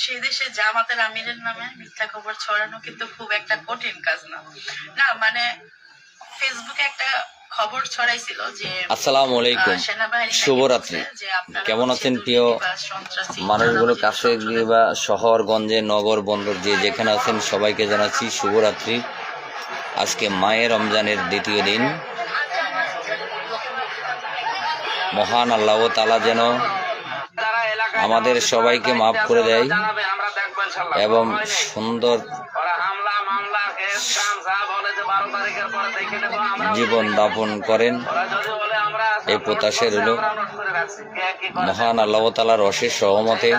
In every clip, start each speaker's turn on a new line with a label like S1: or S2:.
S1: সেই দেশে জামাতের আমিরের নামে মিথ্যা খবর ছড়ানো কিন্তু খুব একটা কঠিন কাজ না। না মানে ফেসবুকে একটা খবর ছড়াইছিল যে
S2: আসসালামু আলাইকুম, শুভরাত্রি। কেমন আছেন প্রিয় মানুষগুলো, কাছে গিয়ে বা শহরগঞ্জে নগর বন্দর যে যেখানে আছেন সবাইকে জানাচ্ছি শুভরাত্রি। আজকে মায়ের রমজানের দ্বিতীয় দিন। মহান আল্লাহ তাআলা যেন আমাদের সবাইকে মাফ করে দেয় এবং সুন্দর জীবন যাপন করেন এই প্রত্যাশা রইল। মহান আল্লাহ তাআলার অশেষ রহমতে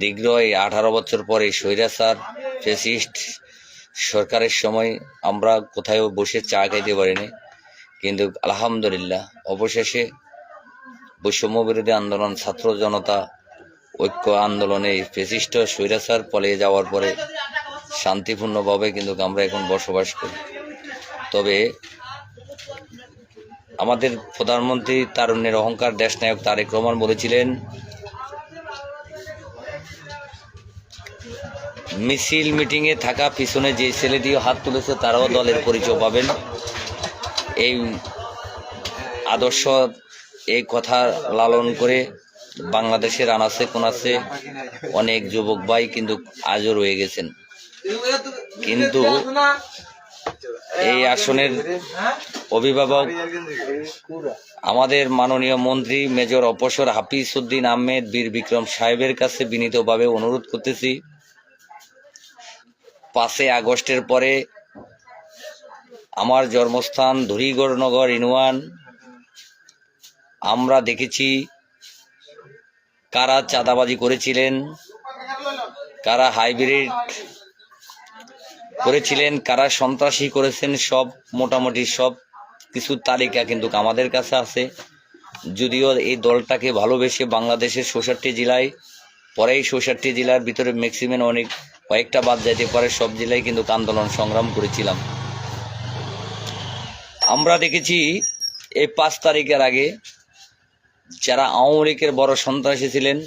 S2: দীর্ঘ এই 18 বছর পরে স্বৈরাচার ফ্যাসিস্ট সরকারের সময় আমরা কোথাও বসে চা খাইতে পারিনি, কিন্তু আলহামদুলিল্লাহ অবশেষে বৈষম্য বিরোধী আন্দোলন, ছাত্র জনতা ঐক্য আন্দোলনে ফ্যাসিস্ট স্বৈরাচার পালিয়ে যাওয়ার পরে শান্তিপূর্ণভাবে কিন্তু আমরা এখন বসবাস করি। তবে আমাদের প্রধানমন্ত্রী তারুণ্যের অহংকার দেশনায়ক তারেক রহমান বলেছিলেন, মিছিল মিটিংয়ে থাকা পিছনে যে ছেলেটিও হাত তুলেছে তারাও দলের পরিচয় পাবেন। এই আদর্শ, এই কথা লালন করে বাংলাদেশের আনাচে কোনাচে অনেক যুবক ভাই কিন্তু আজও রয়ে গেছেন। কিন্তু এই আসনের অভিভাবক আমাদের মাননীয় মন্ত্রী মেজর অপসর হাফিজ উদ্দিন আহমেদ বীর বিক্রম সাহেবের কাছে বিনীতভাবে অনুরোধ করতেছি, 5 আগস্টের পরে আমার জন্মস্থান ধুরিগড়নগর ইউনিয়ন আমরা দেখেছি কারা চাঁদাবাজি করেছিলেন, কারা হাইব্রিড করেছিলেন, কারা সন্ত্রাসী করেছেন, সব মোটামুটি সব কিছু তালিকা কিন্তু আমাদের কাছে আছে। যদিও এই দলটাকে ভালোবেসে বাংলাদেশের 64 জেলায়, পরে এই 64 জেলার ভিতরে ম্যাক্সিমাম অনেক কয়েকটা বাদ যাইতে পারে, সব জেলায় কিন্তু আন্দোলন সংগ্রাম করেছিলাম। আমরা দেখেছি এই 5 তারিখের আগে যারা আওয়ামী লীগের বড় সন্ত্রাসী ছিলেন